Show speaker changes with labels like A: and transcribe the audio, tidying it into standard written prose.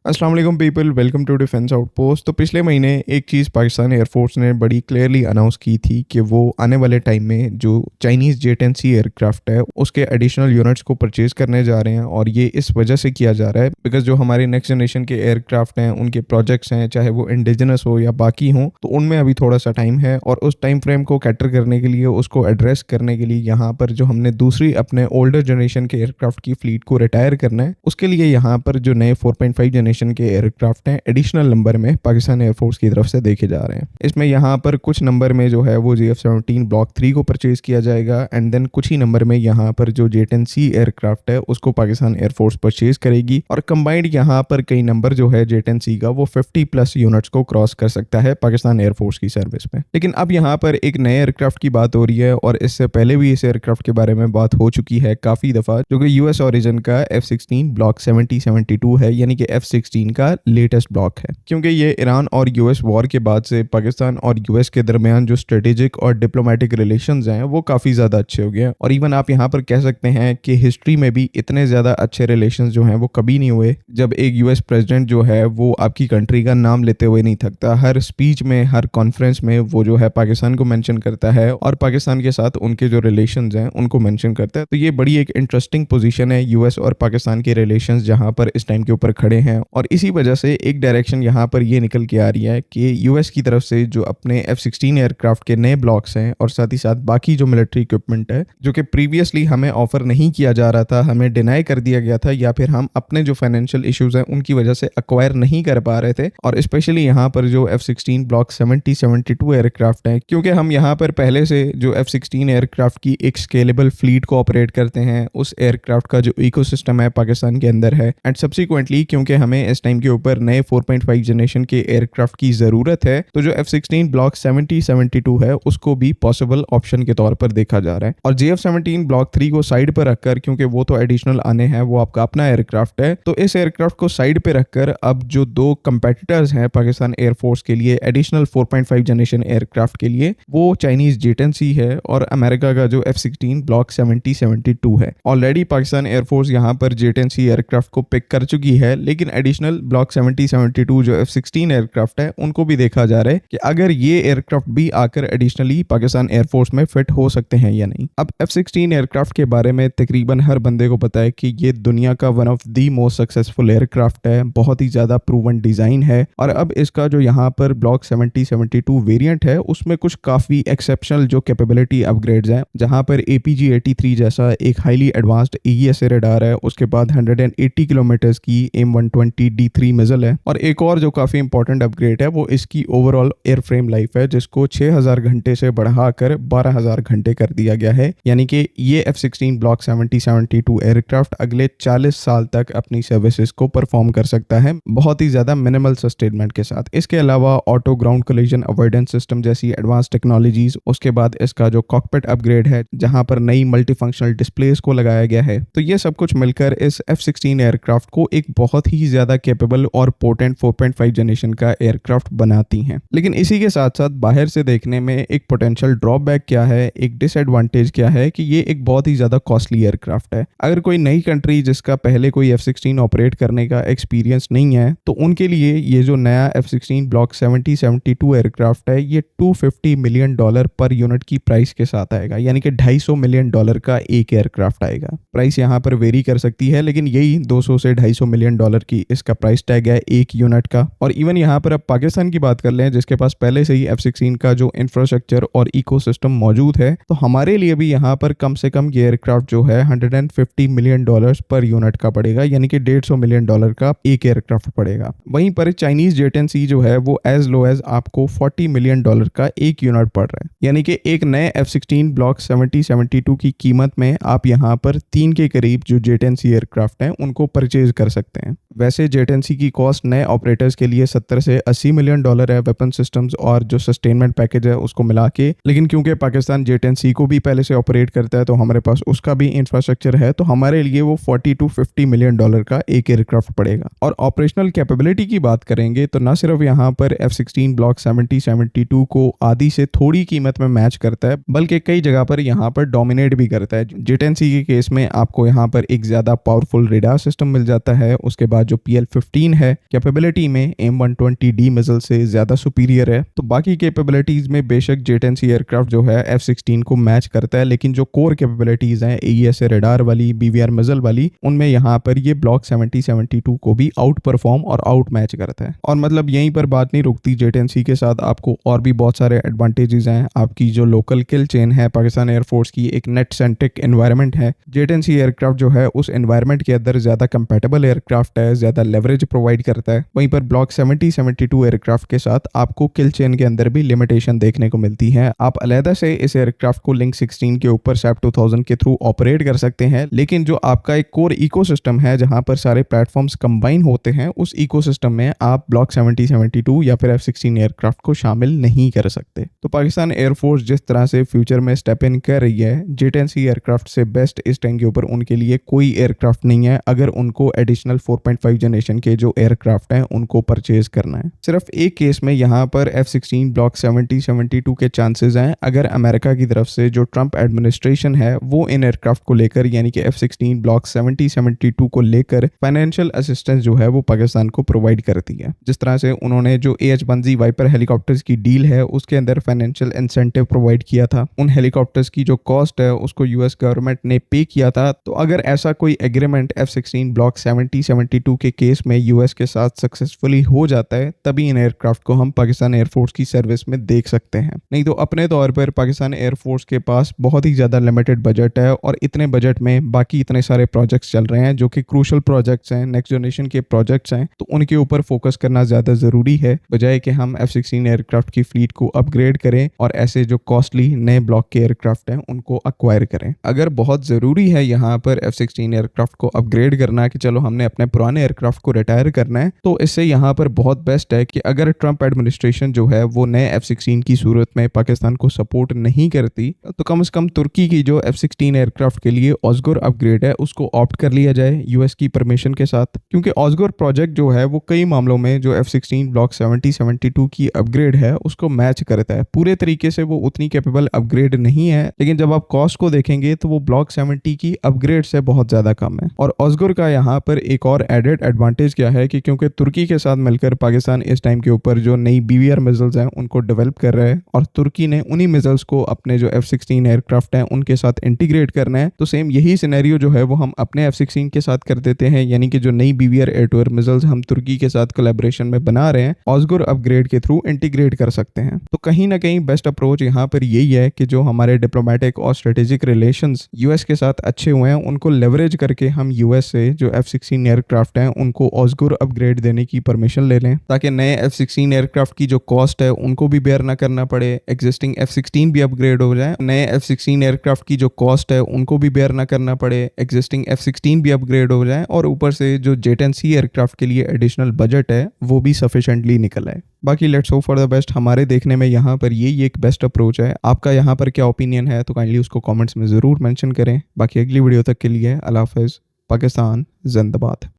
A: अस्सलाम वालेकुम people, welcome to defence outpost. तो पिछले महीने एक चीज़ पाकिस्तान एयरफोर्स ने बड़ी क्लियरली अनाउंस की थी कि वो आने वाले टाइम में जो चाइनीज़ जे-10C एयरक्राफ्ट है उसके एडिशनल यूनिट्स को परचेज़ करने जा रहे हैं। और ये इस वजह से किया जा रहा है बिकॉज़ जो हमारे नेक्स्ट जनरेशन के एयरक्राफ्ट हैं उनके प्रोजेक्ट्स हैं, चाहे वो इंडिजिनस हो या बाकी हों, तो उनमें अभी थोड़ा सा टाइम है। और उस टाइम फ्रेम को कैटर करने के लिए, उसको एड्रेस करने के लिए यहाँ पर जो हमने दूसरी अपने ओल्डर जनरेशन के एयरक्राफ्ट की फ्लीट को रिटायर करना है, उसके लिए यहाँ पर जो नए 4.5 जनरेशन के एयरक्राफ्ट हैं एडिशनल नंबर में पाकिस्तान एयरफोर्स की तरफ से देखे जा रहे हैं। इसमें यहाँ पर कुछ नंबर में जो है वो JF-17 ब्लॉक 3 को परचेज किया जाएगा एंड देन कुछ ही नंबर में यहाँ पर जो J-10C एयरक्राफ्ट है उसको पाकिस्तान एयरफोर्स परचेज करेगी। और कंबाइंड यहाँ पर कई नंबर जो है J-10C का वो 50+ यूनिट्स को क्रॉस कर सकता है पाकिस्तान एयरफोर्स की सर्विस में। लेकिन अब यहाँ पर एक नए एयरक्राफ्ट की बात हो रही है और इससे पहले भी इस एयरक्राफ्ट के बारे में बात हो चुकी है काफी दफा, जो कि यूएस ओरिजिन का F-16 ब्लॉक 70-72 है, यानी कि F-16 का लेटेस्ट ब्लॉक है। क्योंकि ये ईरान और यूएस वॉर के बाद से पाकिस्तान और यूएस के दरमियान जो स्ट्रेटेजिक और डिप्लोमेटिक रिलेशंस हैं वो काफी ज्यादा अच्छे हो गए हैं। और इवन आप यहाँ पर कह सकते हैं कि हिस्ट्री में भी इतने ज्यादा अच्छे रिलेशंस जो हैं वो कभी नहीं हुए जब एक यूएस प्रेसिडेंट जो है वो आपकी कंट्री का नाम लेते हुए नहीं थकता। हर स्पीच में, हर कॉन्फ्रेंस में वो जो है पाकिस्तान को मेंशन करता है और पाकिस्तान के साथ उनके जो रिलेशंस हैं उनको मेंशन करता है। तो ये बड़ी एक इंटरेस्टिंग पोजीशन है यूएस और पाकिस्तान के रिलेशंस जहां पर इस टाइम के ऊपर खड़े हैं। और इसी वजह से एक डायरेक्शन यहाँ पर ये निकल के आ रही है कि यूएस की तरफ से जो अपने F-16 एयरक्राफ्ट के नए ब्लॉक्स हैं और साथ ही साथ बाकी जो मिलिट्री इक्विपमेंट है जो कि प्रीवियसली हमें ऑफर नहीं किया जा रहा था, हमें डिनाई कर दिया गया था, या फिर हम अपने जो फाइनेंशियल इश्यूज हैं उनकी वजह से अक्वायर नहीं कर पा रहे थे। और स्पेशली यहाँ पर जो F-16 ब्लॉक 70-72 एयरक्राफ्ट है, क्योंकि हम यहाँ पर पहले से जो F-16 एयरक्राफ्ट की एक स्केलेबल फ्लीट को ऑपरेट करते हैं, उस एयरक्राफ्ट का जो इकोसिस्टम है पाकिस्तान के अंदर है। एंड सब्सिक्वेंटली क्योंकि हमें इस टाइम के ऊपर नए 4.5 जनरेशन के एयरक्राफ्ट की जरूरत है, तो जो F-16 ब्लॉक 70-72 है उसको भी पॉसिबल ऑप्शन के तौर पर देखा जा रहा है। और JF-17 ब्लॉक 3 को साइड पर रखकर, क्योंकि वो तो एडिशनल आने हैं, वो आपका अपना एयरक्राफ्ट है, तो इस एयरक्राफ्ट को साइड पे रखकर अब जो दो कंपेटिटर्स हैं पाकिस्तान एयरफोर्स के लिए एडिशनल 4.5 जनरेशन एयरक्राफ्ट के लिए, वो चाइनीज J-10C है और अमेरिका का जो F-16 ब्लॉक 70-72 है। ऑलरेडी पाकिस्तान एयरफोर्स यहाँ पर J-10C एयरक्राफ्ट को पिक कर चुकी है, लेकिन एडिशनल ब्लॉक 70-72 जो F-16 एयरक्राफ्ट है उनको भी देखा जा रहा है कि अगर ये एयरक्राफ्ट भी आकर एडिशनली पाकिस्तान एयरफोर्स में फिट हो सकते हैं या नहीं। अब F-16 एयरक्राफ्ट के बारे में तकरीबन हर बंदे को पता है कि ये दुनिया का one of the most successful aircraft है, बहुत ही ज्यादा प्रूवन डिजाइन है। और अब इसका जो यहाँ पर ब्लॉक 70-72 वेरिएंट है उसमें कुछ काफी एक्सेप्शनल जो कैपेबिलिटी अपग्रेड्स हैं, जहां पर APG-83 जैसा एक हाईली एडवांस्ड AESA रडार है, उसके बाद 180 किलोमीटर्स की AIM-120 D3 मिसाइल है। और एक और जो काफी इंपॉर्टेंट अपग्रेड है वो इसकी ओवरऑल एयरफ्रेम लाइफ है, जिसको 6000 घंटे से बढ़ाकर 12000 घंटे कर दिया गया है। यानी कि ये F-16 ब्लॉक 70-72 एयरक्राफ्ट अगले 40 साल तक अपनी सर्विसेज को परफॉर्म कर सकता है, बहुत ही ज्यादा मिनिमल सस्टेनमेंट के साथ। इसके अलावा auto ground collision avoidance system जैसी एडवांस टेक्नोलॉजीज, उसके बाद इसका जो कॉकपिट अपग्रेड है जहां पर नई मल्टीफंक्शनल डिस्प्लेस को लगाया गया है, तो ये सब कुछ मिलकर इस F-16 एयरक्राफ्ट को एक बहुत ही ज्यादा कैपेबल और पोटेंट 4.5 जनरेशन का एयरक्राफ्ट बनाती हैं। लेकिन इसी के साथ साथ बाहर से देखने में एक पोटेंशियल ड्रॉबैक क्या है, एक डिसएडवांटेज क्या है कि ये एक बहुत ही ज्यादा कॉस्टली एयरक्राफ्ट है। अगर कोई नई कंट्री जिसका पहले कोई F-16 ऑपरेट करने का एक्सपीरियंस नहीं है, तो उनके लिए ये जो नया F-16 ब्लॉक 70-72 एयरक्राफ्ट है ये $250 मिलियन पर यूनिट की प्राइस के साथ आएगा, यानी कि $250 मिलियन का एक एयरक्राफ्ट आएगा। प्राइस यहाँ पर वेरी कर सकती है, लेकिन यही 200 से $250 मिलियन की इसका प्राइस टैग है एक यूनिट का। और इवन यहाँ पर अब पाकिस्तान की बात कर लें, जिसके पास पहले से ही F-16 का जो इंफ्रास्ट्रक्चर और इकोसिस्टम मौजूद है, तो हमारे लिए भी यहाँ पर कम से कम ये एयरक्राफ्ट जो है $150 मिलियन पर यूनिट का पड़ेगा, यानी कि $150 मिलियन का एक एयरक्राफ्ट पड़ेगा। वहीं पर चाइनीज J-10C जो है वो एज लो एज आपको $40 मिलियन का एक यूनिट पड़ रहा है, यानी कि एक नए F-16 ब्लॉक 70-72 की कीमत में आप यहाँ पर 3 के करीब जो J-10C एयरक्राफ्ट हैं उनको परचेज कर सकते हैं। वैसे J-10C की कॉस्ट नए ऑपरेटर्स के लिए 70 से $80 मिलियन है, वेपन सिस्टम्स और जो सस्टेनमेंट पैकेज है उसको मिला के। लेकिन क्योंकि पाकिस्तान J-10C को भी पहले से ऑपरेट करता है तो हमारे पास उसका भी इंफ्रास्ट्रक्चर है, तो हमारे लिए वो $40-50 मिलियन का एक एयरक्राफ्ट पड़ेगा। और ऑपरेशनल कैपेबिलिटी की बात करेंगे तो ना सिर्फ यहाँ पर F-16 ब्लॉक 70-72 को आधी से थोड़ी कीमत में मैच करता है, बल्कि कई जगह पर यहाँ पर डोमिनेट भी करता है। J-10C के केस में आपको यहाँ पर एक ज्यादा पावरफुल रेडार सिस्टम मिल जाता है, उसके बाद जो CL-15 है, कैपेबिलिटी में AIM-120D मिसाइल से ज़्यादा सुपीरियर है। तो बाकी कैपेबिलिटीज़ में बेशक J-10C एयरक्राफ्ट जो है F-16 को मैच करता है, लेकिन जो कोर कैपेबिलिटीज़ हैं AESA रडार वाली, BVR मिसाइल वाली, उनमें यहाँ पर ये ब्लॉक 70-72 को भी आउट परफॉर्म और आउट मैच करता है। और मतलब यहीं पर बात नहीं रुकती, J-10C के साथ आपको और भी बहुत सारे एडवांटेजेस हैं। आपकी जो लोकल किल चेन है पाकिस्तान एयरफोर्स की, एक नेट सेंट्रिक एनवायरनमेंट है। J-10C एयरक्राफ्ट जो है उस एनवायरनमेंट के अंदर ज़्यादा कंपैटिबल एयरक्राफ्ट है, ज़्यादा लेवरेज प्रोवाइड करता है। वहीं पर ब्लॉक 70-72 एयरक्राफ्ट के साथ आपको किल चेन के अंदर भी लिमिटेशन देखने को मिलती है। आप अलहदा से इस एयरक्राफ्ट को लिंक 16 के ऊपर SAP 2000 के थ्रू ऑपरेट कर सकते हैं, लेकिन जो आपका एक कोर इकोसिस्टम है जहां पर सारे प्लेटफॉर्म्स कंबाइन होते हैं, उस इकोसिस्टम में आप ब्लॉक 70-72 या फिर F-16 एयरक्राफ्ट को शामिल नहीं कर सकते। तो पाकिस्तान एयरफोर्स जिस तरह से फ्यूचर में स्टेप इन कर रही है, J-10C एयरक्राफ्ट से बेस्ट इस टाइम के ऊपर उनके लिए कोई एयरक्राफ्ट नहीं है अगर उनको एडिशनल 4.5 जनरेशन के जो एयरक्राफ्ट हैं उनको परचेज करना है। सिर्फ एक केस में यहाँ पर F-16 ब्लॉक 70-72 के चांसेस हैं, अगर अमेरिका की तरफ से जो ट्रंप एडमिनिस्ट्रेशन है वो इन एयरक्राफ्ट को लेकर यानी कि F-16 ब्लॉक 70-72 को लेकर फाइनेंशियल असिस्टेंस जो है वो पाकिस्तान को प्रोवाइड करती है। जिस तरह से उन्होंने जो AH-1Z वाइपर हेलीकॉप्टर्स की डील है उसके अंदर फाइनेंशियल इंसेंटिव प्रोवाइड किया था, उन हेलीकॉप्टर्स की जो कॉस्ट है उसको यूएस गवर्नमेंट ने पे किया था। तो अगर ऐसा कोई एग्रीमेंट F-16 ब्लॉक 70-72 के केस में यूएस के साथ सक्सेसफुली हो जाता है, तभी इन एयरक्राफ्ट को हम पाकिस्तान एयरफोर्स की सर्विस में देख सकते हैं। नहीं तो अपने तौर पर पाकिस्तान एयरफोर्स के पास बहुत ही ज़्यादा लिमिटेड बजट है और इतने बजट में बाकी इतने सारे प्रोजेक्ट्स चल रहे हैं जो कि क्रूशल प्रोजेक्ट्स हैं, नेक्स्ट जनरेशन के प्रोजेक्ट्स हैं, तो उनके ऊपर फोकस करना ज़्यादा ज़रूरी है बजाय कि हम F-16 एयरक्राफ्ट की फ्लीट को अपग्रेड करें और ऐसे जो कॉस्टली नए ब्लॉक के एयरक्राफ्ट हैं उनको अक्वायर करें। अगर बहुत ज़रूरी है यहाँ पर F-16 एयरक्राफ्ट को अपग्रेड करना कि चलो हमने अपने पुराने एयरक्राफ्ट को रिटायर करना है, तो इससे यहाँ पर बहुत बेस्ट है कि अगर ट्रंप एडमिनिस्ट्रेशन जो है वो नए F-16 की सूरत में पाकिस्तान को सपोर्ट नहीं करती, तो कम से कम तुर्की की जो F-16 एयरक्राफ्ट के लिए ऑस्गुर अपग्रेड है उसको ऑप्ट कर लिया जाए यूएस की परमिशन के साथ, क्योंकि ऑस्गुर प्रोजेक्ट जो है वो कई मामलों में जो F-16 ब्लॉक 70-72 की अपग्रेड है उसको मैच करता है। पूरे तरीके से वो उतनी कैपेबल अपग्रेड नहीं है, लेकिन जब आप कॉस्ट को देखेंगे तो वो ब्लॉक 70 की अपग्रेड से बहुत ज़्यादा कम है। और ऑस्गुर का यहाँ पर एक और एडेड एडवांटेज क्या है कि क्योंकि तुर्की के साथ मिलकर पाकिस्तान इस टाइम के ऊपर जो नई BVR मिसाइल्स हैं उनको डेवलप कर रहा है और तुर्की ने उन्हीं मिसाइल्स को अपने जो F-16 एयरक्राफ्ट हैं उनके साथ इंटीग्रेट करना है, तो सेम यही सिनेरियो जो है वो हम अपने F-16 के साथ कर देते हैं, यानी कि जो नई BVR air to air missiles हम तुर्की के साथ कोलैबोरेशन में बना रहे हैं ऑस्गुर अपग्रेड के थ्रू इंटीग्रेट कर सकते हैं। तो कहीं ना कहीं बेस्ट अप्रोच यहाँ पर यही है कि जो हमारे डिप्लोमेटिक और स्ट्रेटेजिक रिलेशंस यूएस के साथ अच्छे हुए हैं उनको लेवरेज करके हम यूएस से जो F-16 एयरक्राफ्ट हैं उनको ऑस्गुर अपग्रेड देने की परमिशन ले लें, ताकि नए F-16 एयरक्राफ्ट की जो कॉस्ट है उनको भी बेयर ना करना पड़े, एग्जिस्टिंग F-16 भी अपग्रेड हो जाए, नए F-16 एयरक्राफ्ट की जो कॉस्ट है उनको भी बेयर ना करना पड़े, एग्जिस्टिंग F-16 भी अपग्रेड हो जाए और ऊपर से जो J-10C एयरक्राफ्ट के लिए एडिशनल बजट है वो भी सफिशिएंटली निकल आए। बाकी let's hope for the best. हमारे देखने में यहाँ पर यही एक बेस्ट अप्रोच है। आपका यहाँ पर क्या ओपिनियन है तो काइंडली उसको कमेंट्स में ज़रूर मेंशन करें। बाकी अगली वीडियो तक के लिए अल्लाह हाफ़िज़। पाकिस्तान जिंदाबाद।